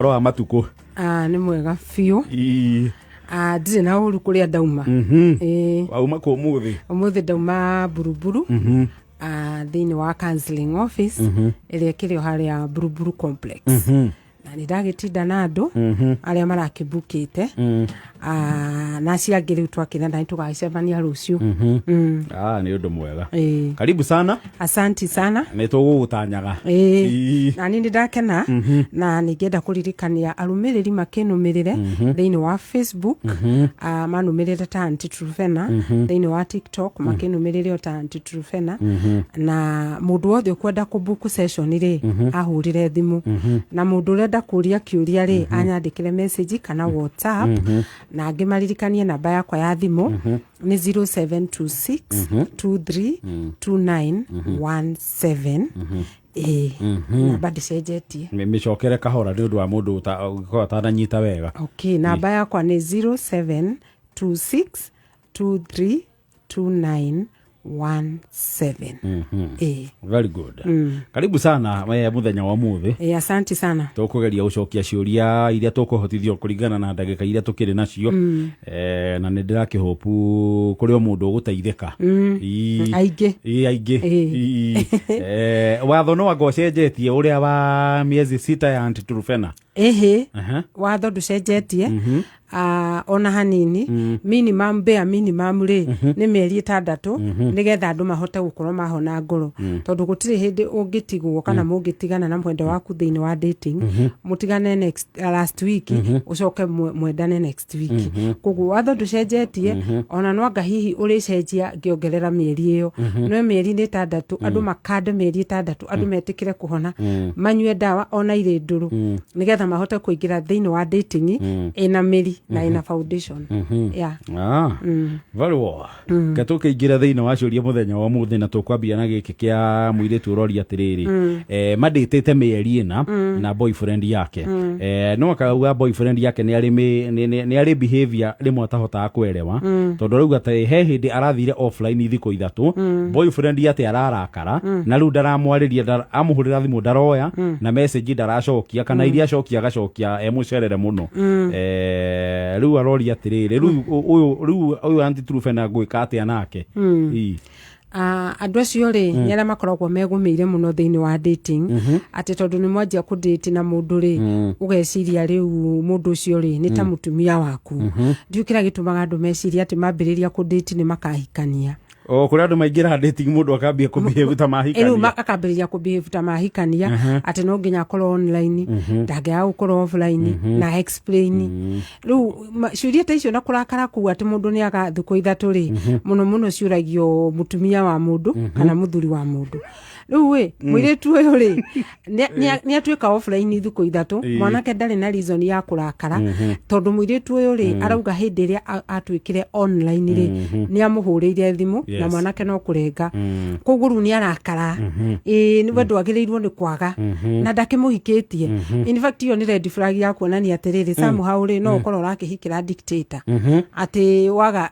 Roa matuko. Ni mwega fiu. Ndire na uru kuria dauma. Wauma ko umuthi. Umuthi dauma Buruburu. Thini wa counseling office. Ile kirio haria Buruburu complex. Na nidagitinda na andu aria marakibukite. Na ciangiri twakina na tugacebania ruciu. Ni undu mwega. Karibu sana. Asanti sana. Nitugugutanyaga. Na nini ndakena na ningenda kuririkania arumiriri makinumirire thini wa Facebook, manumirire ta Aunty Trufena, thini wa TikTok makinumirire ta Aunty Trufena, na mundu wothe ukwenda kubuku session ri ahurire thimu, na mundu urenda kuria kiuria ri anyandikire message kana WhatsApp, na ngimaririkanie namba yakwa ya thimu ni 0726 232917. Namba ndicenjetie. Micokere kahora ni undu wa mundu utananyita wega. Okay, namba yakwa ni 0726 232917. Very good. Karibu sana muthenya wa muthi. Asante sana. Tukugeria ucokia ciuria iria tukuhotithio kuringana na ndagika iria tukiri nacio. Na nindira kihopu kuri o mundu uguteithika. Aige. Aige. Watho no agocenjetie uria wa miezi 6 ya Aunty Trufena. Watho nducenjetie. Ona hanini minimum ri ni mieri 6 nigetha andu mahote gukorwo mahona ngoro, tondu gutiri hindi ungitigwo kana mungitigana na mwende waku thini wa dating mutigane last week ucoke mwendane next week. Koguo watho nducenjetie, ona no anga hihi uricenjia ngiongerera mieri iyo, no mieri ni 6 andu makande mieri 6 andu metikire kuhona manyue dawa ona ire nduru nigetha mahote kuingira thini wa dating ina miri na ina foundation. Very well. Katuke ingira thina wa ciuria muthenya wa muthi na tukwambia na giki kia muiritu urori atiriri. Maditete mieri ina na boyfriend yake. No akauga boyfriend yake ni ari behavior rimwe atahota kuelewa, tondu riu ati he hindi arathire offline thiku 3 boyfriend yake ararakara na riu ndaramwariria amuhurira thimu ndaroya na message ndaracokia kana iria acokia agacokia emucerere muno. Riu arori atiriri riu Aunty Trufena gwika atia nake. Andu acio ri ni aria makoragwo megumiire muno thini wa dating, ati tondu ni mwanjia ku date na mundu ri ugeciria riu mundu ucio ri ni ta mutumia waku. Ndiukira gitumaga andu meciria ati mambiriria ku date ni makahikania. Kuri andu maingira dating mundu akambia kubehave ta mahikania. Elu akambiriria kubehave ta mahikania, ati no nginya akorwo online, ndagea gukorwo offline na explain. Riu ciuria ta icio na kurakara ku ati mundu ni aga thuko 3 ri muno ciuragio mutumia wa mundu kana muthuri wa mundu. Riu muiritu uyu ri ni atwika offline thuko 3 mwanake ndari na reason ya kurakara, tondu muiritu uyu ri arauga hindi ria atwikire online ri ni amuhurire thimu na mwanake no kurenga. Koguo ni arakara. Ni wendu agirirwo ni kwaga na ndakimuhikitie. In fact iyo ni red flag ya kuonania atiriri somehow ri no ukorwo rakihikira dictator. Ati waga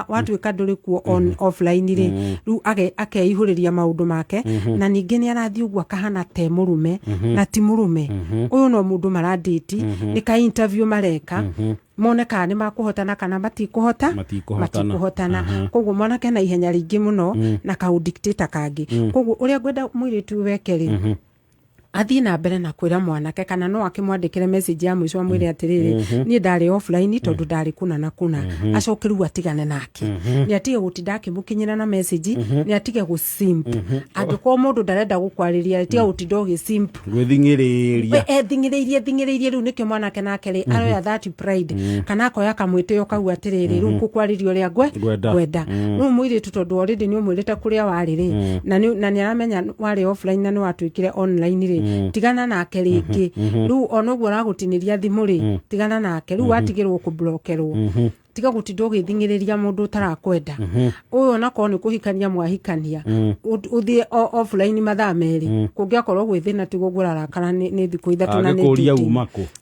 watwika nduri ku on offline ri riu akeihuriria maundu make na ningi ni arathi ugwa kahana te murume na ti murume. Uyu no mundu maradate ni ka interview mareka moneka ni makuhotana kana matikuhotana. Koguo mwanake na ihenya ringi muno na ka dictator kangi. Koguo uria gwenda muiritu wekeri athi na mbere na kwira mwanake kana no akimwandikire message ya mwisho amwire atiriri ni ndari offline tondu ndari kuna na kuna acokeru atigane nake. Ni atige gutinda akimukinyira na message, ni atige gusimp. Angiko mundu ndarenda gukwariria atige gutinda ugisimp gwithingiriria thingiririe riu nikyo mwanake nake ri aroya that pride kana akoya kamwitio kau atiriri riu kukwariria uria gwenda. No mwire tondu already ni umwirite kuria wari ri na ni aramenya wari offline na ni watwikire online ri tigana nake ringi. Riu onoguo ragutiniria thimu ri tigana nake. Riu watigirwo ku blockerwo tiga gutinda ugithingiriria mundu utarakwenda. Uyu nako ni kuhikania mwahikania uthie offline mathaa meri kungiakorwo gwithina tigo gurarakara ni thiku 3 na ni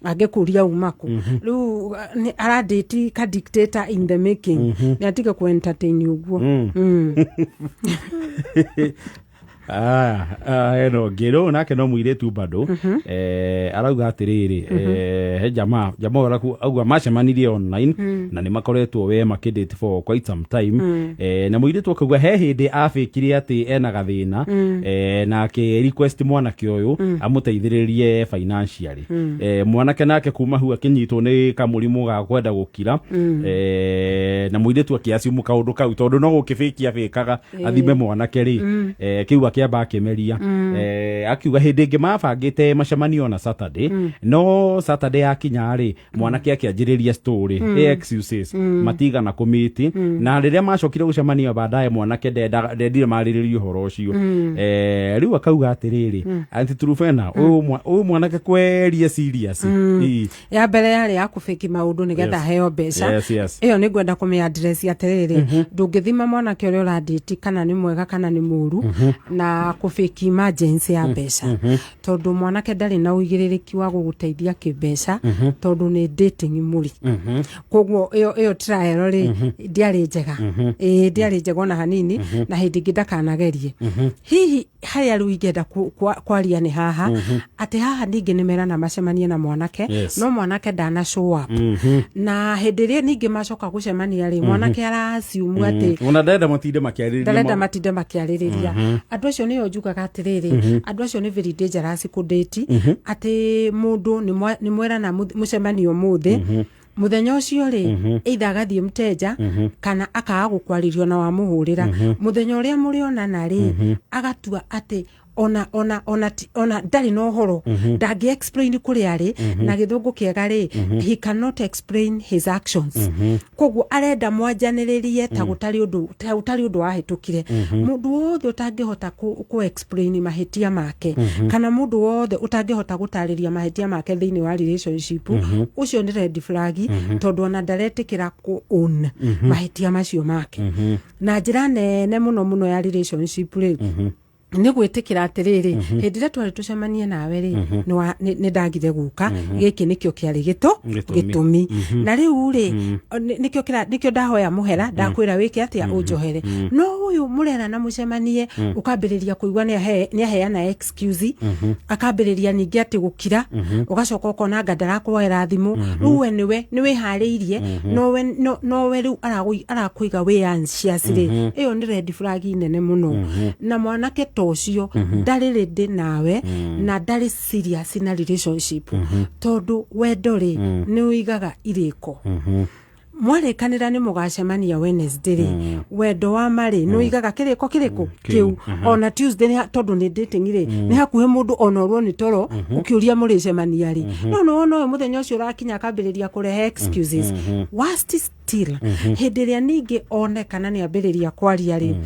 agikuria umako. Riu aradate ka dictator in the making. Ni atige ku entertain uguo. eno ngero nake no muiretu bado arauga atiriri he jamaa oraku auga macemanirie online na ni makoretwo we makidate for quite some time na muiretu akauga he hindi afikire ati ena gathina na ke request mwanake uyu amuteithiririe financially mwanake nake kuma hu akinyitwo ni kamurimu ga kwenda gukira na muiretu akiasimu kaundu kau tondu no gukifikia fikaga athime mwanake ri kiuga kiamba akimeria akiuga hindi ngi mabangite macemanio na Saturday no Saturday akinya ri mwanake akianjiriria story excuses matiga na kumiti na riria macokire gucemania baadaye mwanake ndendire mariririo horo ucio riu akauga atiriri anti Trufena uyu mwanake kwerie serious ya mbere yari akufiki maundu nigetha heo mbeca iyo ni gwenda kumi address atiriri ndungithima mwanake uria uraditi kana ni mwega kana ni muru na kufiki emergency ya mbeca tondu mwanake ndari na uigiririki wa guguteithia kibesa tondu ni dating muri koguo iyo trial ri ndiari njega ndiari njega na hanini na hindi ngidakanagerie hihi haya ruigenda kwaria ni haha ati haha ningi nimera na macemania na mwanake no mwanake ndana show up na hindi ri ningi macoka gucemania ri mwanake arasiumu ati ona ndenda matinde makiaririria andu acio niyo njugaga atiriri andu acio ni very dangerous kudate ati mundu ni mwera na mucemanio muthi muthenya ucio ri either agathie mteja kana akaga gukwaririo na wamuhurira muthenya uria murionana ri agatua ati ona ndari no horo ndangi explain kuri ari na githungu kiega ri he cannot explain his actions koguo arenda mwanjaniririe ta gutari undu wahitukire mundu wothe utangihota ku explain mahitia make kana mundu wothe utangihota gutariria mahitia make thiini wa relationship ucio ni red flag tondu ona ndaretikira ku own mahitia macio make na njira nene muno ya relationship ri ni gwitikira atiriri hindi ria twari tucemanie nawe ri ni ndagire guka giki nikio kiari gitumi na riu ri nikio ndahoya muhera ndakwira wiki atia unjohere no uyu murera na mucemanie ukambiriria kuigwa ni aheana excuse akambiriria ningi ati gukira ugacoka ukona ngandara kwera thimu ruwe niwe hariirie nowe riu arakuiga we anxious ri iyo ni red flag nene muno na mwanake ucio ndari ready nawe na ndari serious na relationship tondu wendo ri ni uigaga iriko mwarekanira ni mugacemania Wednesday ri wendo wa mari no igaga kiriko kiu ona Tuesday tondu ni dating ri ni hakuhe mundu onorwo ni toro ukiuria muricemania ri no muthenya ucio rakinya kambiriria kurehe excuses worst still hindi ria ningi onekana ni ambiriria kwaria ri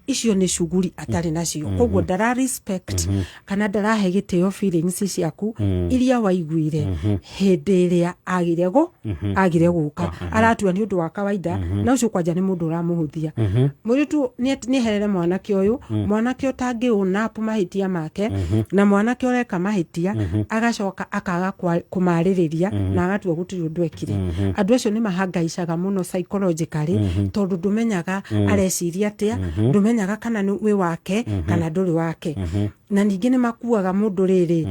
icio ni shuguri atari nacio koguo ndara respect kana ndarahe gitio feelings ciaku iria waiguire hindi ria agire guka aratua ni undu wa kawaida na ucio kwanja ni mundu uramuhuthia muritu ni herere mwanake uyu mwanake utangiuna apu mahitia make na mwanake ureka mahitia agacoka akaga kumaririria na agatua gutiri undu ekire andu acio ni mahangaicaga muno psychologically tondu ndumenyaga areciria atia ndumenyaga kana ni we wake kana nduri wake na ningi ni makuaga mundu riri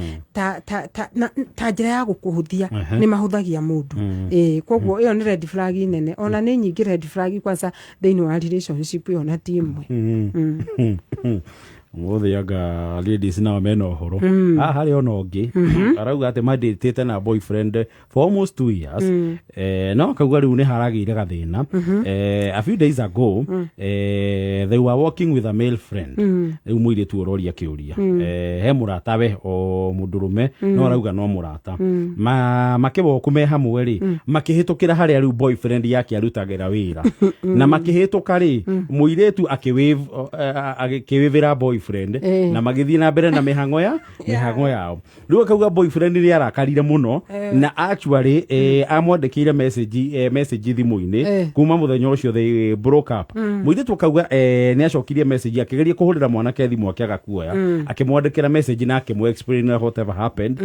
ta njira ya gukuhuthia ni mahuthagia mundu koguo iyo ni red flag nene ona ni nyingi red flag kwanza thiini wa relationship ona timwe muthiaga ladies na meno horo hari ona ungi arauga ati madate na boyfriend for almost 2 years no kaugwa riu ni haragire gathina a few days ago they were walking with a male friend riu muire tu uroria kiuria he muratawe o mundurume no arauga no murata makiboku me hamwe ri makihitukira hari riu boyfriend yake arutagira wira na makihituka ri muiretu akiwivira boyfriend na magithii na mbere na mihango yao riu akauga boyfriend ri arakarire muno na actually amwandikire message thimu-ini kuma muthenya ucio they broke up muiretu akauga ni acokirie message akigeria kuhurira mwanake thimu akiaga kuoya akimwandikira message na akimu explain whatever happened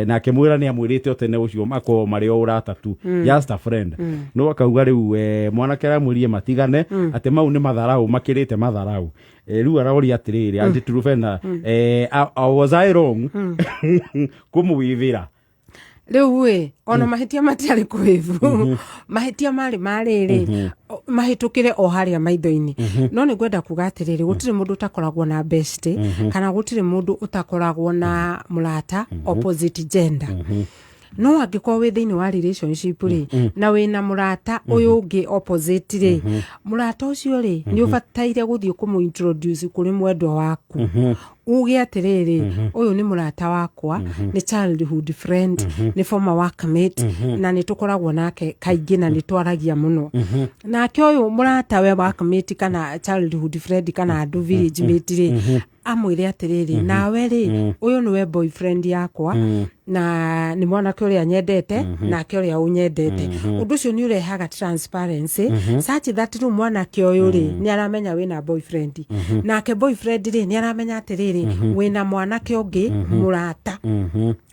na akimwira ni amwirite otene ucio mako mari o urata tu just a friend no akauga riu mwanake aramwirie matigane ati mau ni matharau makirite matharau riu arori atiriri anti Trufena was I wrong kumwithira riu ona mahitia matiari kwivu mahitia mari mahitukire o haria maitho-ini no ni gwenda kuga atiriri gutire mundu utakoragwo na best kana gutire mundu utakoragwo na murata opposite gender no angĩkorwo wĩ thĩinĩ wa relationship rĩ na wĩna mũrata ũyũ ũngĩ opposite rĩ mũrata ũcio rĩ nĩ ũbataire gũthiĩ kũmũ-introduce kũrĩ mwendwa waku uge atĩrĩrĩ ũyũ nĩ mũrata wakwa nĩ childhood friend nĩ former workmate na nĩ tũkoragwo nake kaingĩ na nĩ twaragia mũno nake ũyũ mũrata we workmate kana childhood friend kana andũ village mate rĩ amwĩre atĩrĩrĩ nawe rĩ ũyũ nĩwe boyfriend yakwa na nĩ mwanake ũrĩa nyendete nake ũrĩa ũnyendete ũndũ ũcio nĩ ũrehaga transparency such that rĩu mwanake ũyũ rĩ nĩ aramenya wĩna boyfriend nake boyfriend rĩ nĩ aramenya atĩrĩrĩ wĩna mwanake ũngĩ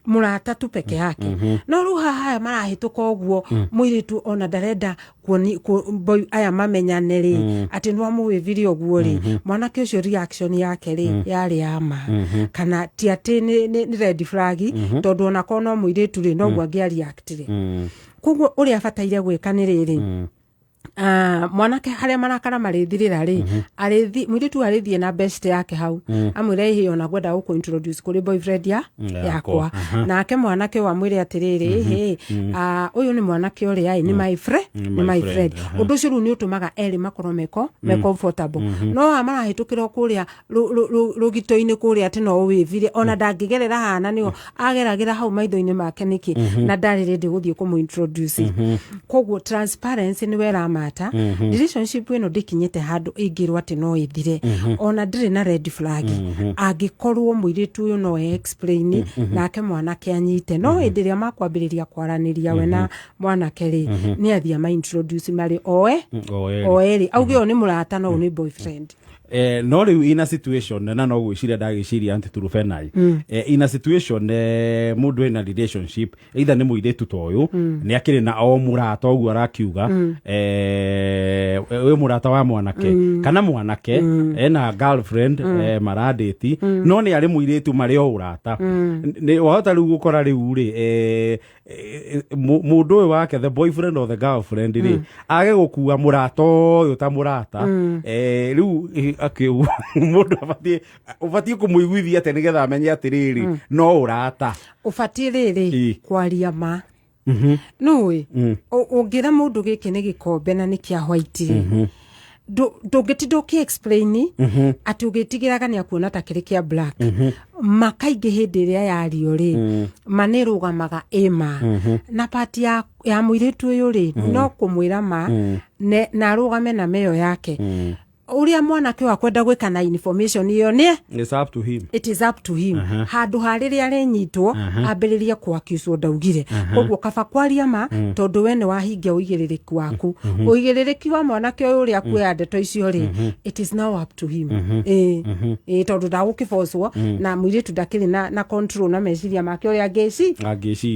murata tu peke yake no rĩu haha marahĩtũka ũguo mũirĩtu ona ndarenda aya mamenyane rĩ atĩ nĩ wamũwĩvire ũguo rĩ mwanake ũcio reaction yake rĩ yarĩ ama kana ti atĩ nĩ red flag tondũ ona korwo no mũirĩtu rĩ no guo angĩareact rĩ koguo ũrĩa abataire gwĩka nĩ rĩrĩ mwanake haria marakara marĩthirĩra rĩ mũirĩtu arĩthiĩ na best yake hau amwĩre hihi ona ngwenda gũkũ-introduce kũrĩ boyfriend yakwa nake mwanake wamwĩre atĩrĩrĩ ũyũ nĩ mwanake ũrĩa nĩ my friend ũndũ ũcio rĩu nĩ ũtũmaga erĩ makorwo me comfortable no marahĩtũkĩra kũrĩa rũgito-inĩ kũrĩa atĩ no ũwĩvire ona ndangĩgerera hana nĩo ageragĩra hau maitho-inĩ make nĩkĩ na ndarĩ ready gũthiĩ kũmũ-introduce koguo transparency nĩ wera relationship ĩno ndĩkinyĩte handũ ĩngĩrwo atĩ no ĩthire ona ndĩrĩ na red flag angĩkorwo mũirĩtu ũyũ no explain nake mwanake anyite no hĩndĩ ĩrĩa makwambĩrĩria kwaranĩria we na mwanake rĩ nĩ athiĩ ma-introduce marĩ oerĩ auge ũyũ nĩ mũrata no nĩ boyfriend no rĩu ina situation na no gwĩciria ndagĩciria anti Trufena ina situation mũndũ ena relationship either nĩ mũirĩtu ta ũyũ nĩ akĩrĩ na o mũrata ũguo arakiuga wĩ mũrata wa mwanake kana mwanake ena girlfriend maradĩti no nĩ arĩ mũirĩtu marĩ o ũrata wahota rĩu gũkora rĩu rĩ mũndũ ũyũ wake the boyfriend or the girlfriend rĩ age gũkua mũrata ũyũ ta mũrata rĩu mũndũ ũbatiĩ kũmũiguithia atĩ nĩgetha amenye atĩrĩrĩ no ũrata ũbatiĩ rĩrĩ kwaria ma nũĩ ũngĩra mũndũ gĩkĩ nĩ gĩkombe na nĩ kĩa white ndũngĩtinda ũkĩ-explain atĩ ũgĩtigĩraga nĩ akuona ta kĩrĩ kĩa black makaingĩ hĩndĩ ĩrĩa yario rĩ manĩrũgamaga ĩma na pati ya mũirĩtu ũyũ rĩ no kũmwĩra ma na arũgame na meyo yake uria mwanake wa kwenda gwika na information iyo ni it is up to him handu hariri arenyitwo ambiririe kwakiswo ndaugire koguo kaba kwaria ma tondu we ni wahingia uigiririku waku uigiririku wa mwanake uyu uri akuya ndeto icio ri it is now up to him tondu ndagukibocwo na mwiritu ndakiri na control na meciria make uri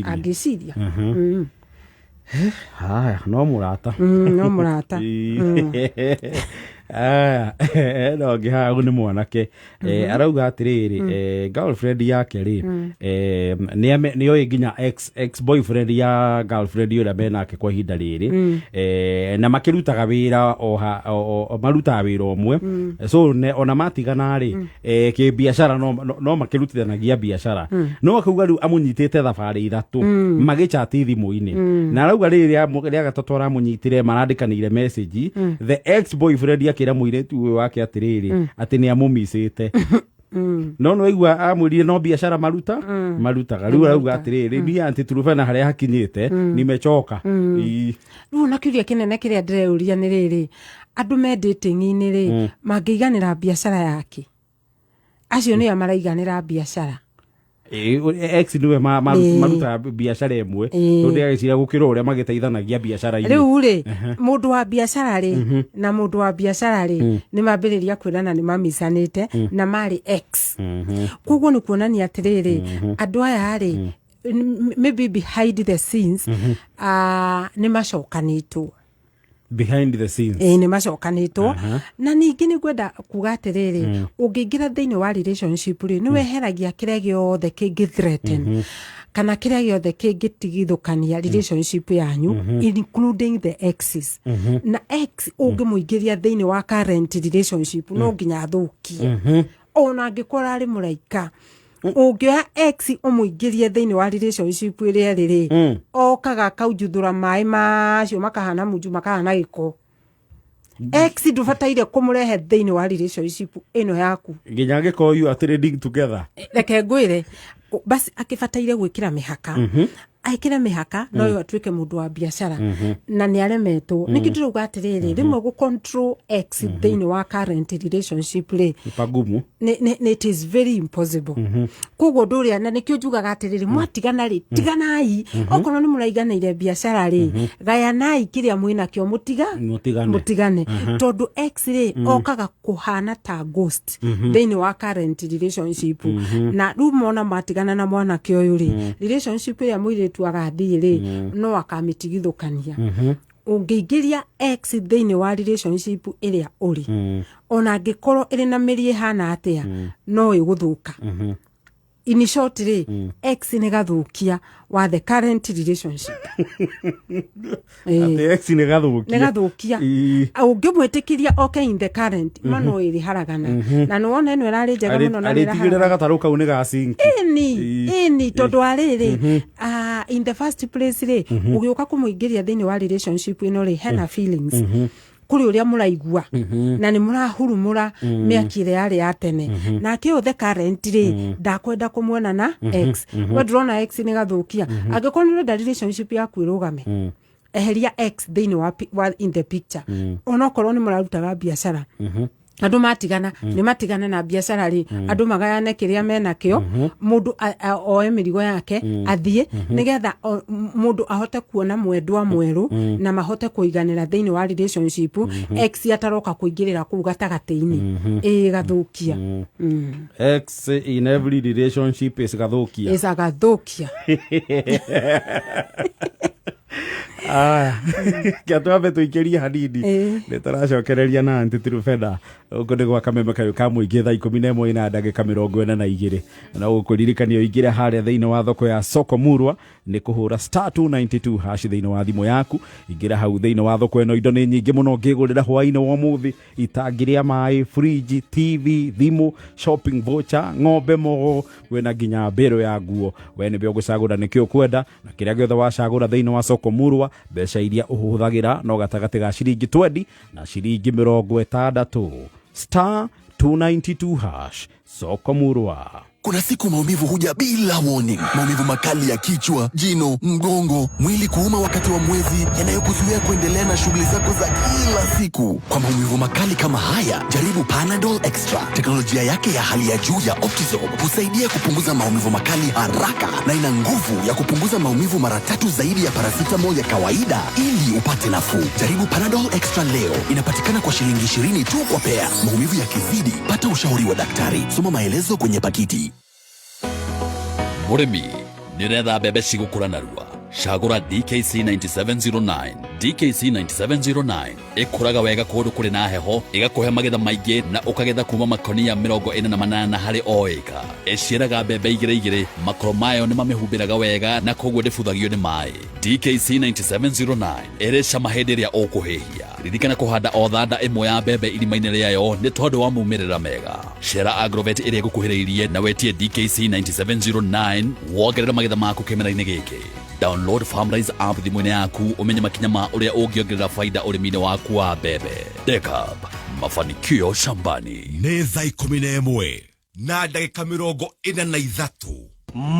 angiciria haya no murata no ngiha ni mwanake arauga atiriri girlfriend yake ri ni oĩ nginya ex boyfriend ya girlfriend ĩrĩa menake kwa ihinda rĩrĩ na makĩrutaga wĩra o marutaga wĩra ũmwe so ona matigana rĩ kĩbiacara no makĩrutithanagia biacara no akauga rĩu amũnyitĩte thabarĩ ithatũ magĩchati thimũ-inĩ na arauga rĩrĩa gatatũ aramũnyitire marandĩkanĩire message the ex boyfriend akĩra mũirĩtu ũyũ wake atĩrĩrĩ atĩ nĩ amũmicĩte no aigua amwĩrire no biacara marutaga rĩu arauga atĩrĩrĩ ni anti Trufena harĩa hakinyĩte nimechoka rĩu na kĩũria kĩnene kĩrĩa ndĩreuria nĩ rĩrĩ andũ me dating-inĩ rĩ mangĩiganĩra biacara yake acio nĩo maraiganĩra biacara ex niwe maruta biacara ĩmwe tondũ agĩcira gũkĩra ũrĩa magĩteithanagia biacara-inĩ rĩu rĩ mũndũ wa biacara rĩ na mũndũ wa biacara rĩ nĩ mambĩrĩria kwĩrana nĩ mamicanĩte na marĩ ex koguo nĩ kuonania atĩrĩrĩ andũ aya rĩ maybe behind the scenes nĩ macokanĩtwo behind the scenes nĩ macokanĩtwo na ningĩ nĩ gwenda kuga atĩrĩrĩ ũngĩingĩra thĩinĩ wa relationship rĩ nĩ weheragia kĩrĩa gĩothe kĩngĩ threaten kana kĩrĩa gĩothe kĩngĩtigithũkania relationship yanyu including the exes na ex ũngĩmũingĩria thĩinĩ wa current relationship no nginya athũkie ona angĩkorwo arĩ mũraika ũngĩoya ex ũmũingĩrie thĩinĩ wa relationship ĩrĩa rĩrĩ okaga kaunjuthũra maĩ macio makahana munju makahana gĩko ex ndũbataire kũmũrehe thĩinĩ wa relationship ĩno yaku nginya angĩkorwo you are trading together reke ngwĩre basi akĩbataire gwĩkĩra mĩhaka aikĩre mĩhaka no yo atuĩke mũndũ wa biacara na nĩ aremetwo nĩkĩ ndĩrauga atĩrĩrĩ rĩmwe gũ control ex thĩinĩ wa current relationship rĩ pagumu it is very impossible koguo ũndũ ũrĩa na nĩkĩo njugaga atĩrĩrĩ mwatigana rĩ tiganai okorwo nĩ mũraiganĩire biacara rĩ gayanai kĩrĩa mwĩnakĩo mũtigane tondũ ex rĩ okaga kũhana ta ghost thĩinĩ wa current relationship na rĩu mona matigana na mwanake ũyũ rĩ relationship ĩrĩa mũirĩtu agathiĩ rĩ no akamĩtigithũkania ũngĩingĩria ex thĩinĩ wa relationship ĩrĩa ũrĩ ona angĩkorwo ĩrĩ na mĩri ĩhana atĩa no ĩgũthũka in short rĩ ex nĩ gathũkia wa the current relationship ate ex nĩ gathũkia ũngĩmwĩtĩkĩria okay in the current mano ĩrĩ haragana na nĩwona ĩno ĩrarĩ njega mũno na ĩtigĩrĩra gatarũ kau nĩ gacinki ĩni tondũ arĩrĩ in the first place rĩ ũgĩũka kũmũingĩria thĩinĩ wa relationship ĩno rĩ hena feelings kuri uria muraigua na ni murahurumura miakire yari ya tene na kiothe current ri ndakwenda kumwona na ex we drona ex ni gathukia angikorwo ni relationship ya kwirugame eheria ex thĩinĩ wa in the picture onokorwo ni murarutaga biacara andu matigana ni matigana na biacara ri andu magayane kiria menakio mundu oe mirigo yake athie nigetha mundu ahote kuona mwendwa mweru na mahote kuiganira thĩinĩ wa relationship ex ataroka kuingirira kuu gatagati-ini gathukia ex in every relationship is gathukia kiatwabe tuikiria hanini ni taracokereria na anti Tirufeda uko ni gwa kameme kayo ka muingi thaa 11 na ndagika 42 na ukuririkanio ingire haria thiini wa thoko ya Soko Murwa ni kuhura *292 hash thiini wa thimo yaku ingira hau thiini wa thoko eno indo ni nyingi muno ngigurira hwaini wa muthi itangiria mai fridge TV thimo shopping voucher ng'ombe mogo wena nginya mbero ya nguo we ni byo gucagura nikio kwenda na kiria giothe wacagura thiini wa Soko Murwa mbeca iria uhuthagira no gatagati ga ciringi 20 na ciringi 60 *292 hash Soko Murwa. Kuna siku maumivu huja bila warning. Maumivu makali ya kichwa, jino, mgongo, mwili kuuma wakati wa mwezi, yanayokuzuia kuendelea na shughuli zako za kila siku. Kwa maumivu makali kama haya, jaribu Panadol Extra. Teknolojia yake ya hali ya juu ya Optizorb husaidia kupunguza maumivu makali haraka na ina nguvu ya kupunguza maumivu mara 3 zaidi ya paracetamol ya kawaida ili upate nafuu. Jaribu Panadol Extra leo. Inapatikana kwa shilingi 20 tu kwa pea. Maumivu yakizidi, pata ushauri wa daktari. Soma maelezo kwenye pakiti. Murimi niretha mbembe cigukura narua cagura DKC 9709 DKC 9709 ikuraga wega kundu kuri na heho igakuhe magetha maingi na ukagetha kuma makonia 48 hari o eka iciaraga mbembe igire makoro mayo ni mamehumbiraga wega na koguo ndibuthagio ni mai DKC 9709 ere cama hindi ria ukuhihia ririkana kuhanda o thanda imwe ya mbembe irimaine riayo ni tondu wa mumirira mega Shera Agrovet ire gukuhiriirie na wetie DKC 9709 wongerera magetha maku kimera-ini giki. Download Farmrise app thimũ-inĩ yaku umenye makinya ma uria ũngĩongerera faida ũrĩmi-inĩ waku wa mbembe. Dekab, mafanikio shambani. Nĩ thaa 11 na ndagĩka 43.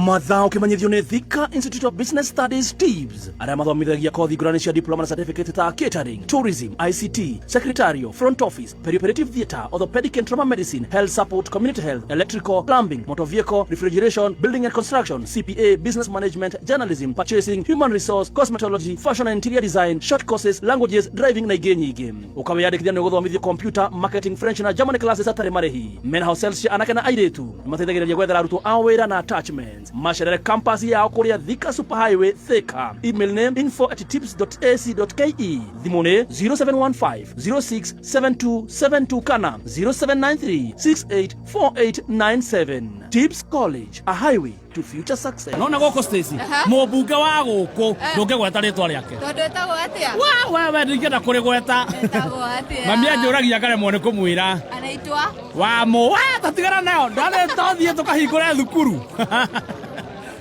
Mathaa ukimanyithio ni Thika Institute of Business Studies TIBS aria mathomithagia kothi ngũrani cia diploma na certificate ta catering, tourism, ICT, secretarial, front office, perioperative theatre, orthopedic and trauma medicine, health support, community health, electrical, plumbing, motor vehicle, refrigeration, building and construction, CPA, business management, journalism, purchasing, human resource, cosmetology, fashion and interior design, short courses, languages, driving na ingĩ nyingĩ. Ukawiyandĩkithia nĩ gũthomithio computer, marketing, French na German classes atarĩ marĩhi. Menhouse cells cia anake na airĩtu nĩ mateithagĩrĩria gwethera arutwo a wĩra na attachment. Investments. Macerere campus yao kuria Thika Superhighway Thika. Email name info@tips.ac.ke. Thimone 0715 067272 kana 0793 684897. Tips College, a highway to future success. Nona goko Stacy. Mobunge wa guku nduke gweta ritwa riake. Tondu etagwo atia? Wewe ndingenda kuri gweta. Etagwo atia? Mami anjuragia kare mwone kumwira. Anaitwa? Wamo, tatigana nayo. Ndane tothie tukahingure thukuru.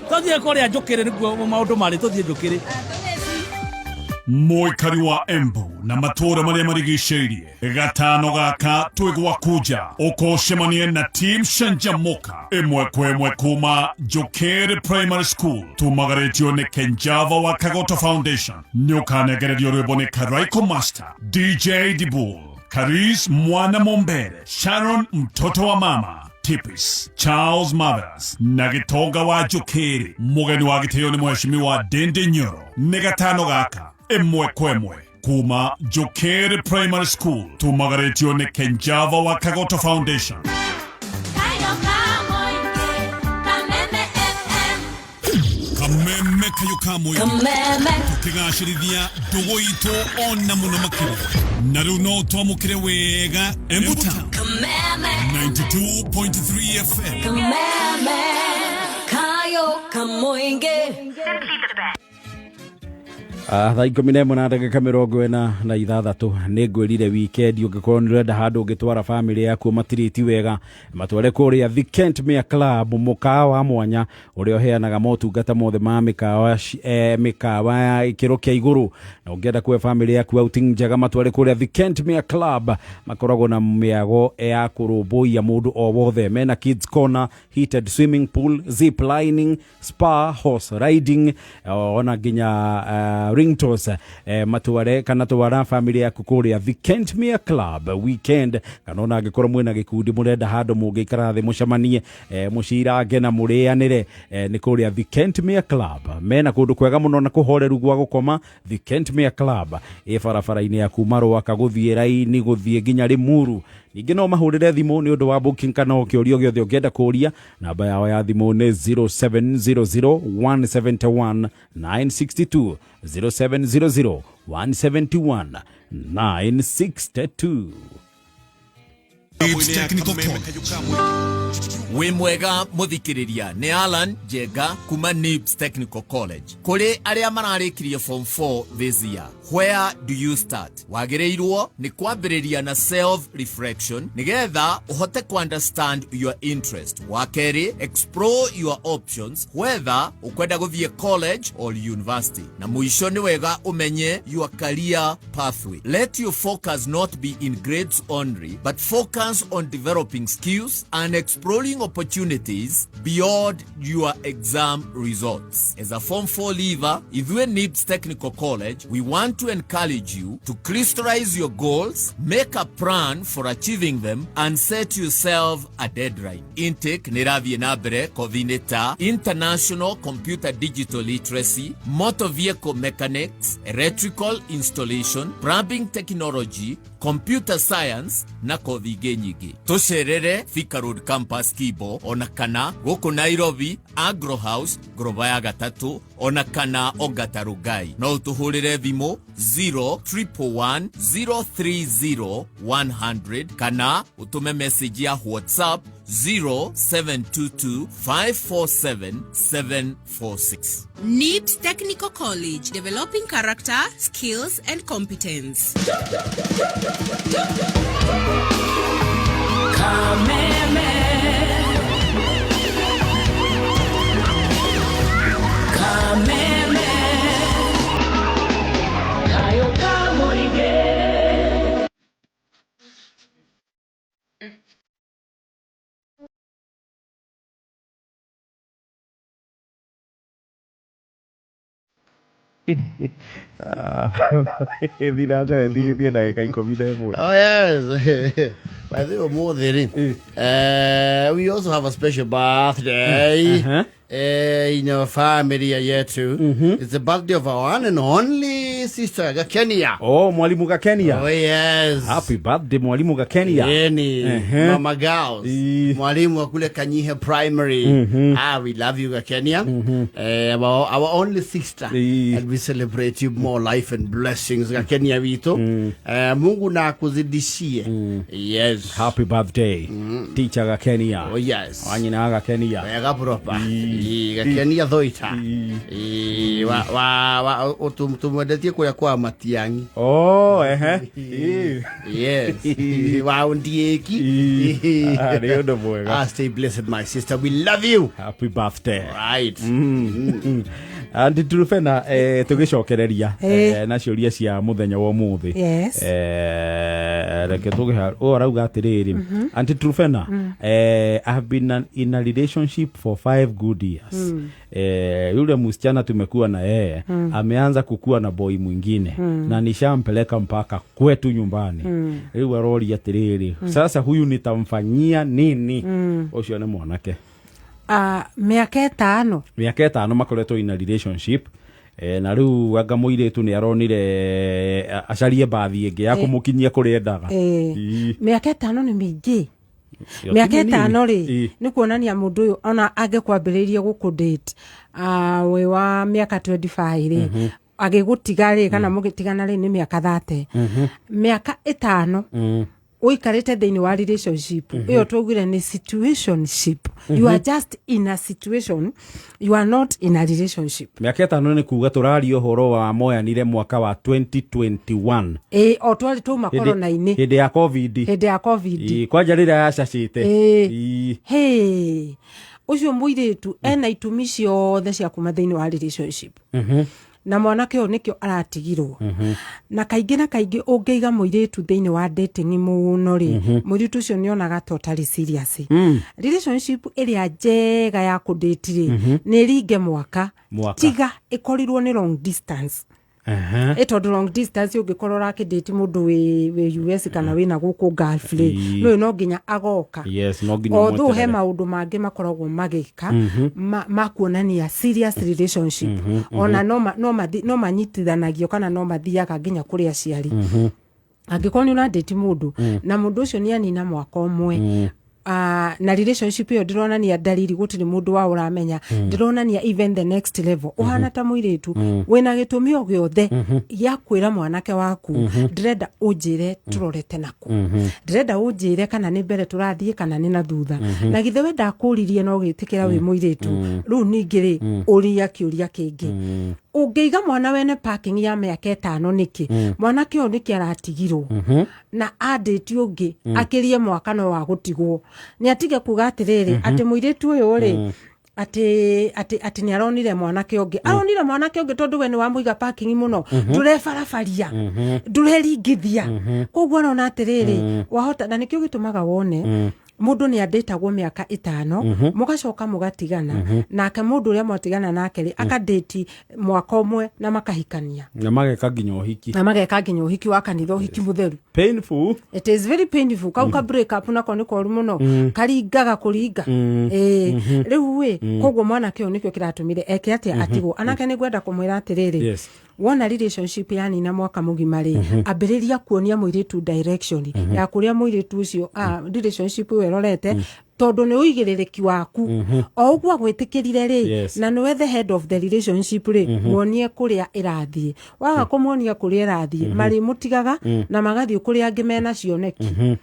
Tothie kuria njukire niguo maundu mari tothie njukire. Moikari wa Embu na matura maria marigiceirie gatano gaka twigwa kuja ukoshemanie na team Shanjamoka imwe kwemwe kuma Jokere Primary School tumagaretio ni Kenjava wa Kagoto Foundation nyukanegererio rwimbo ni Karaiko Master DJ Dibul Karis Mwana Mombere Sharon mtoto wa mama Tipis, Charles Mothers, na Gitonga wa Jokere mugeni wa giteo ni mheshimiwa Dende Nyoro ni gatano gaka imwe kwemwe kuma Jokere Primary School tumagaretio ni Kenjava wa Kagoto Foundation. Kameme kayuka moyo tukigashirithia ndugu itu ona muno makire na riu no twamukire wega Embuta 92.3 FM Kameme kayuka moinge thaa 11 na ndagĩka 46 nĩ ngwĩrire weekend ũngĩkorwo nĩ ũrenda handũ ũngĩtwara family yaku matirĩti wega matware kũrĩa The Kentmere Club mũkawa mwanya ũrĩa ũheanaga motungata mothe ma mĩkawa ya gĩkĩro kĩa igũrũ na ũngĩenda kuhe family yaku outing njega matware kũrĩa The Kentmere Club makoragwo na mĩago ya kũrũmbũiya mũndũ o wothe mena kids corner, heated swimming pool, zip lining, spa, horse riding ona nginya ringtos matware kana twara family yaku kuria The Kentmere Club weekend kana ona angĩkorwo mwena gĩkundi mũrenda handũ mũngĩikara thĩ mũcemanie mũcirange na mũrĩanĩre nĩ kuria The Kentmere Club mena kũndũ kwega mũno na kũhoreru gwa gũkoma. The Kentmere Club barabara-inĩ ya kuma Rwaka gũthiĩ Raini gũthiĩ nginya Limuru. Ningĩ no mahũrĩre thimũ nĩ ũndũ wa booking kana kĩũria gĩothe ũngĩenda kũria. Namba yao ya thimũ nĩ 0700 171 962 0700 171 962. Tips Technical College. We mwega muthikiriria ni Alan Jega kuma Nips Technical College. Kuri aria mararikirie form 4 this year. Where do you start? Wagereirwo ni kwambiriria na self reflection nigetha uhote ku understand your interest. Wakeri explore your options whether ukwenda guthie college or university. Na muisho ni wega umenye your career pathway. Let your focus not be in grades only but focus on developing skills and exploring opportunities beyond your exam results. As a Form 4 leaver, Ithue Nips Technical College, we want to encourage you to crystallize your goals, make a plan for achieving them, and set yourself a deadline. Intake niravie nabere kovineta international computer digital literacy, motor vehicle mechanics, electrical installation, plumbing technology, computer science na kothi nyingi. Tucerere Thika Road Campus Kibo ona kana goko Nairobi Agro House Groba ya gatatu ona kana Ongata Rugai. No utuhurire thimo 0310300100 kana utume message ya WhatsApp 0722547746. Nips Technical College, developing character, skills and competence. Kameme Kameme kayuka moinge. Oh yes. By the way, more than we also have a special birthday in our family here too. It's the birthday of our one and only sister Gakenia. Oh, mwalimu Gakenia. Oh yes. Happy birthday mwalimu Gakenia. Yeni Mama Girls. Mwalimu wa kule Kanyihe Primary. We love you Gakenia. Our only sister. And we celebrate you more life and blessings Gakenia wito. Mungu na akuzidishie. Yes. Happy birthday. Teacher Gakenia. Oh yes. Wanyina Gakenia. Wega proper. Gakenia thoita. Tumwedetie kwa Matiangi. Oh, Yes. Wow, ndieki. Stay blessed, my sister. We love you. Happy birthday. Right. Andi Trufena tugicokereria na ciuria cia muthenya wa muthi. Yes. Reke tugiha rauga atiriri. Andi Trufena I have been in a relationship for 5 good years. Yule msichana tumekuwa na yeye ameanza kukua na boy mwingine na nishampeleka mpaka kwetu nyumbani. Riu arori atiriri. Sasa huyu nitamfanyia nini? Ucio ni mwanake. Miaka 5. Miaka 5 makoretwo in a relationship. Na riu anga muiretu ni aronire acarie bathi ingi ya kumukinyia kuri endaga. Miaka 5 ni mingi. Miaka 5 ri ni kuonania mundu uyu ona angekwambiriria gukudate we wa miaka 25 ri agigutiga ri kana mugitigana ri ni miaka 30. Miaka 5 uikarite thiini wa relationship iyo twogire ni situationship. You are just in a situation, you are not in a relationship. Miaka 5 ni kuga turari uhoro wa moyanire mwaka wa 2021. O twari tu makoro na ini hinde ya covid kwanja rira yacacite. Hey ucio muiritu ena itumi ciothe cia kuma thiini wa relationship. Na mwanake uyu nikio aratigirwo. Na kaingi na kaingi ungeiga muiritu thiini wa dating muno ri muiritu ucio ni onaga totally serious. Relationship iria njega ya kudate ri ni ringe mwaka tiga ikorirwo ni long distance. Etondo long distance ungikorwo rakidate mundu we US kana wina guku girlfriend no nginya agoka. Yes, no nginya although he maundu mangi makoragwo magika makuonania serious relationship ona no manyitithanagio kana no mathiaga nginya kuri aciari. Angikorwo ni una date mundu na mundu ucio ni anina mwaka umwe na relationship yo ndironania dalili gutiri mundu wa uramenya ndironania even the next level uhana ta muiritu wina gitumi o giothe ya kwira mwanake waku ndirenda unjire turorete naku ndirenda unjire kana ni mbere turathie kana ni na thutha na githe wenda kuririe no gitikira wi muiritu riu ningiri uria kiuria kingi ungeiga mwana wene parking ya miaka 5 niki mwanake o niki aratigirwo na adate ungi akirie mwaka no wa gutigwo ni atige kuga atiriri ati muiritu uyu ri ati ni aronire mwanake ungi tondu we ni wa muiga parking muno ndurefarafaria ndureringithia koguo no atiriri wahota na nikio gitumaga wone mundu ni adetagwo miaka 5 mugacoka mugatigana nake mundu uria mwatigana nake ri akadate mwaka umwe na makahikania na mageka nginya uhiki wa kanitha uhiki mutheru. Painful. It is very painful. Kauka break up na kone ko muno karingaga kuringa riu we koguo mwana kio nikio kiratumire eke ati atigwo anake ni gwenda kumwira atiriri wona relationship yani na mwaka mugimari ambiriria kuonia muiritu direction ya kuria muiritu ucio relationship werorete tondu ni uigiririki waku o ugwa gwitikirire ri na niwe the head of the relationship ri muonie kuria irathie waga kumuonia kuria irathie mari mutigaga na magathie kuria angi mena cioneki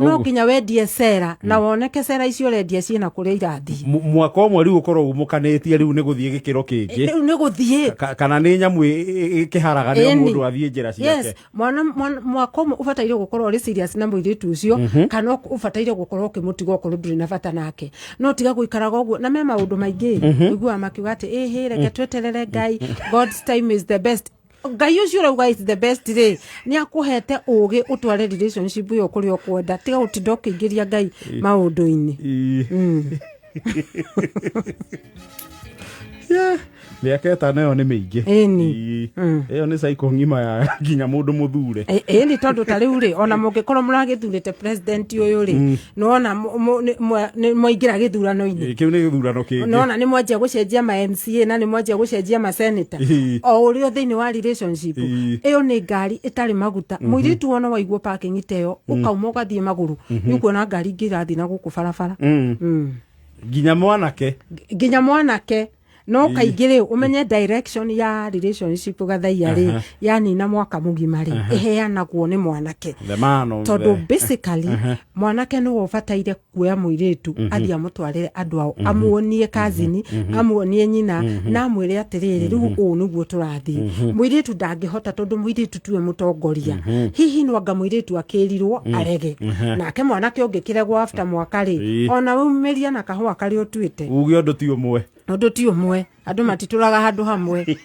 no nginya wendie sera na woneke sera icio rendie ciina kuria irathie mwaka umwe riu ukorwo umukanitie riu ni guthie gikiro kingi ni guthie kana ni nyamu ikiharaga ni mundu athie njira ciake. Yes mwana mwaka umwe ubataire gukorwo ri serious na muiritu ucio kana ubataire gukorwo kimutigo korwo nduri na bata nake no tiga guikaraga uguo na mema maundu maingi igua makiuga ati reke tweterere Ngai God's time is the best. Ngai ucio rauga is the best day ni akuhete ugi utware relationship yo kuri okwenda tiga utindo kingiria Ngai maundu-ini. Mĩaka 5 ĩyo nĩ mĩingĩ. Ĩni. Ĩyo nĩ cycle ngima ya nginya mũndũ mũthure. Ĩni tondu ta rĩu rĩ ona mũngĩkorwo mũragĩthurĩte president ũyũ rĩ nona nĩ mwaingĩra gĩthurano-inĩ. Kĩu nĩ gĩthurano kĩngĩ. Nona nĩ mwanjia gũcenjia ma MCA na nĩ mwanjia gũcenjia ma senator. O ũrĩa thĩinĩ wa relationship. Ĩyo nĩ ngari ĩtarĩ maguta. Mũirĩtu wona waigua parking ĩteyo ũkauma ũgathiĩ magũrũ. Nĩ kuona ngari ingĩ irathiĩ na gũkũ barabara. Nginya mwanake. No kaingĩ rĩ umenye direction ya relationship gathaia rĩ yani na mwaka mugima rĩ iheanagwo nĩ mwanake. Tondu basically mwanake nĩ wobataire kuoya mũirĩtu athia mũtwarĩre andũ ao amuonie kazini amuonie nyina na mwĩre atĩrĩrĩ rĩu ũũ nĩguo tũrathiĩ. Mũirĩtu ndangĩhota tondu mũirĩtu tiwe mũtongoria. Hihi no anga mũirĩtu akĩrirwo arege nake mwanake ũngĩkĩregwo after mwaka rĩ ona umeria na kahũa karĩ ũtuĩte uge ũndũ ti ũmwe. Ũndũ ti ũmwe andũ matitũraga handũ hamwe.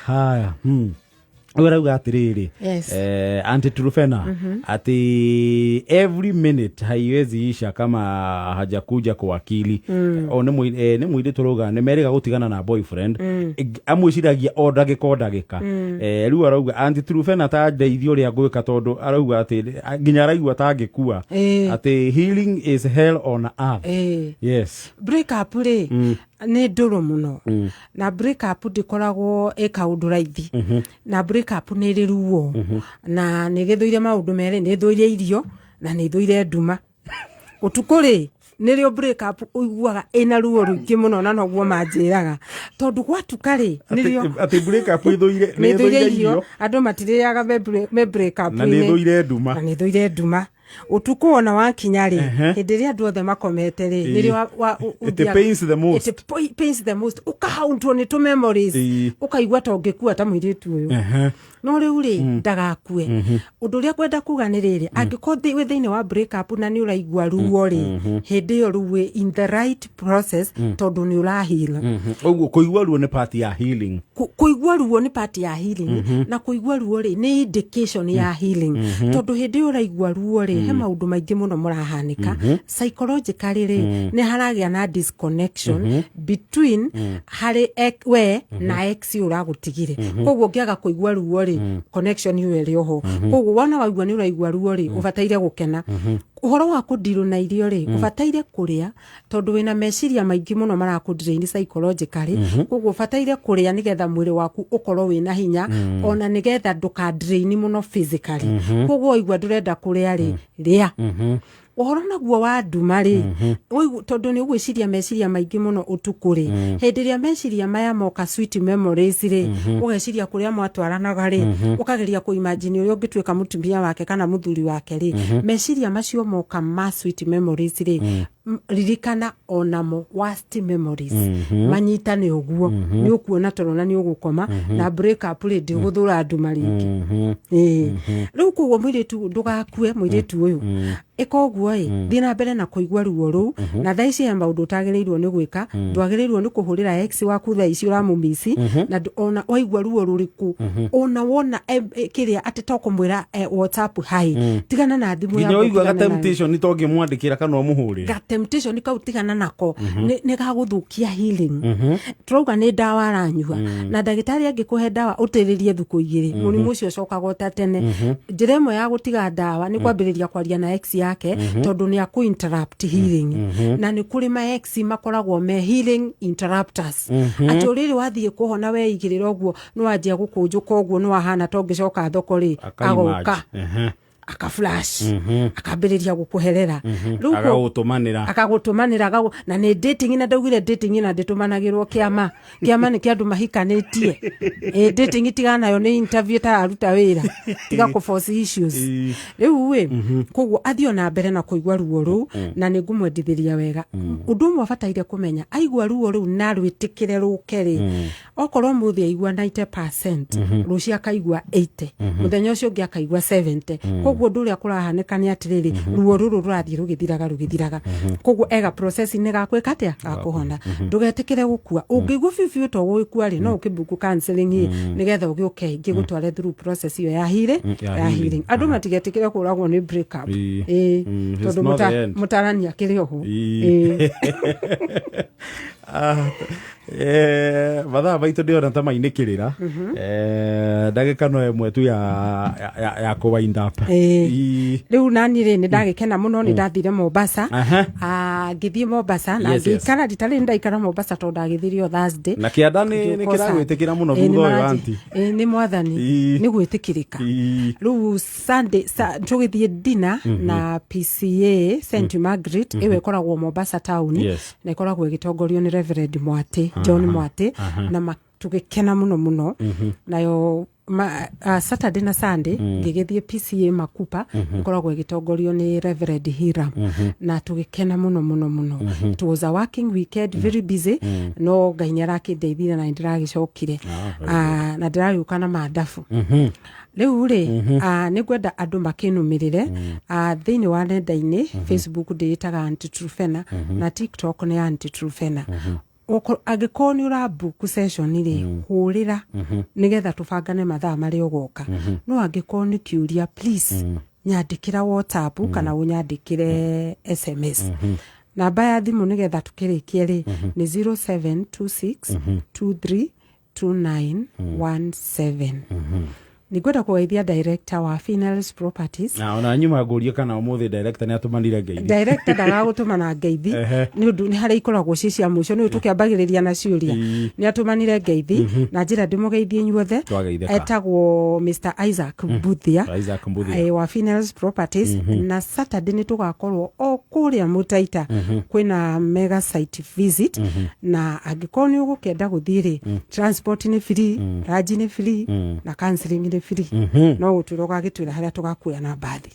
Haya urauga atiriri anti Trufena ati every minute haiwezi isha kama hajakuja kwa wakili o nĩ mwĩrĩtu rauga nĩ meriga gutigana na boyfriend amwĩciragia o ndagĩka rĩu arauga anti Trufena ta ndeithio ũrĩa ngwĩka tondu arauga ati nginya araigua tangĩkua ati healing is hell on earth. Yes, break up rĩ nĩ ndũrũ mũno na break up ndikoragwo ĩkaũndũ raithi na break up nĩ rĩ ruo na nĩ gĩthũire maũndũ merĩ nĩ thũire irio na nĩ thũire nduma ũtukũ rĩ nĩrĩo break up ũiguaga ĩna ruo rũingĩ mũno na noguo manjĩraga tondu gwatuka rĩ nĩrĩo ati break up nĩ thũire irio andũ matirĩaga me break up na nĩ thũire nduma utuko ona wakinya ri hindi ria andu othe makomete ri nirio it pains the most ukahauntwo ni to memories ukaigwa ta ungikua ta mwiritu uyu no riu ri ndagakue undu ria kwenda kuga ni riri angikothi within wa break up na ni uraigwa ruo ri hindi yo ruwe in the right process tondu ni urahila uguo kuigwa ruo ni part ya healing kuigwa ruo ni part ya healing na kuigwa ruo ri ni indication ya healing tondu hindi uraigwa ruo ri he maundu maingi muno murahanika psychologically ri ni haragia na disconnection between hari we na ex uragutigire koguo ngiaga kuigwa ruo ri connection yu eri oho koguo wana waigwa ni uraigwa ruo ri ubataire gukena uhoro wa kudiru na irio ri ubataire kuria tondu wina meciria maingi muno marakudrain psychologically koguo ubataire kuria nigetha mwiri waku ukorwo wina hinya ona nigetha ndukadrain muno physically koguo igwa ndurenda kuria ri ria uhoro naguo wa nduma ri tondu ni ugwiciria meciria maingi muno utuku ri hindi ria meciria maya moka sweet memories ri ugeciria kuria mwatwaranaga ri ukageria kuimagine uria ungituika mutumia wake kana muthuri wake ri meciria macio moka ma sweet memories ri ririkana onamo worst memories manyitane uguo ni ukuona torona ni ugukoma na break up ri ndi guthura nduma ringi riu kuguo mwiritu ndugakue mwiritu uyu ikoguo thina mbere na kuigwa ruo ru na thaici ya maundu utagirirwo ni gwika ndwagirirwo ni kuhurira ex waku thaici uramumisi na ona waigwa ruo ruriku ona wona kiria ati tokumwira WhatsApp hai tigana na thimu ya waigwa temptation ni tongi mwandikira kana umuhurira temptation ikautigana nako ni gaguthukia healing turauga ni dawa aranyua na ndagitari angikuhe dawa utiririe thuku igiri murimu ucio cokaga ta tene njira imwe ya gutiga dawa ni kwambiriria kwaria na ex yake tondu ni aku interrupt healing na ni kuri ma ex makoragwo me healing interrupters ati uriri wathie kuhona we igirira uguo no anjia gukunjuka uguo no ahana tongicoka thoko ri agoka aka flash akambiriria gukuherera akagutumanira na ni dating na ndaugire dating na nditumanagirwo kiama ni kiandu mahikanitie dating tigana yo ni interview ta aruta wira tiga ku force issues riu we koguo athio na mbere na kuigwa ruo ru na ni ngumwendithiria wega undu mwe bataire kumenya aigwa ruo ru na rwitikire rukeri okorwo muthi aigwa 90% rucia kaigwa 80 muthenya ucio ngi akaigwa 70 koguo nduria kurahanika ni atiriri ruo ruru rurathie rugithiraga koguo ega process ni gakwika atia gakuhona ndugetikire gukua ungigwa fifi to gwikua ri no ukibuku counseling hi nigetha ugiuke ngigutware through process iyo ya healing andu matigetikire kuragwo ni break up tondu mutarania kiri oho mathaa maitå ndä ona ta mainä rä ra ndagä ka no ĩmwe tu ya kå wind up. Rä u nani rä nä ndagä kena må no nä ndathire Mombasa ngä thiä Mombasa na ngä ikara rita rä ndaikara Mombasa tondå ndagä thire o Thursday na kä anda nä kä ragwä tä kä ra må no thutha å yå anti nä mwathani nä gwä tä kä rä ka rä u Sunday tå gä thiä dina na PCA St Margaret ä we ĩkoragwo Mombasa town na ĩkoragwo ĩgĩtongorio nĩ Reverend Mwate John Mwate na tũgĩkena mũno mũno nayo Saturday na Sunday ngĩgĩthiĩ PCA Makupa ĩkoragwo ĩgĩtongorio nĩ Reverend Hiram na tũgĩkena mũno mũno mũno. It was a working weekend, very busy, no Ngai nĩarakĩndeithia na nĩndĩragĩcokire na ndĩragĩũka na mandabu. Rĩu rĩ nĩ ngwenda andũ makĩnũmĩrĩre thĩinĩ wa nenda-inĩ Facebook ndĩĩtaga Aunty Trufena na TikTok nĩ Aunty Trufena. Angĩkorwo nĩ ũrabook session rĩ hũrĩra nĩgetha tũbangane mathaa marĩa ũgoka. No angĩkorwo nĩ kĩũria please nyandĩkĩra WhatsApp kana ũnyandĩkĩre SMS. Namba ya thimũ nĩgetha tũkĩrĩkie rĩ nĩ 0726232917. Nĩngwenda kũgeithia director wa Finals Properties. Na ona nyuma ngũrie kana ũmũthĩ director nĩ atũmanire ngeithi. Director ndagagũtũmana ngeithi nĩ ũndũ nĩ harĩa ikoragwo cia mũico nĩ tũkĩambagĩrĩria na ciũria. Nĩ atũmanire ngeithi na njĩra ndĩmũgeithie inyuothe. Etagwo Mr Isaac Mbuthia wa Finals Properties na Saturday nĩ tũgakorwo o kũrĩa Mũtaita kwĩna mega site visit na angĩkorwo nĩ ũgũkĩenda gũthiĩ rĩ transport nĩ free, range nĩ free na counseling nĩ free. No ũtũroga gĩtwĩra harĩa tũgakuoya na mbathi.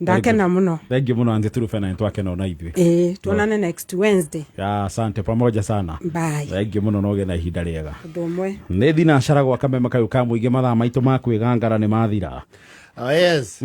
Ndakena mũno. Thank you mũno Aunty Trufena, twakena ona ithuĩ. Tuonane next Wednesday. Asante pamoja sana. Bye. Thank you mũno, noge na ihinda rĩega. Thomwe. Nĩ thinacara gwa kameme kayũ ka mũingĩ mathaa maitũ ma kwĩgangara nĩ mathira. Yes.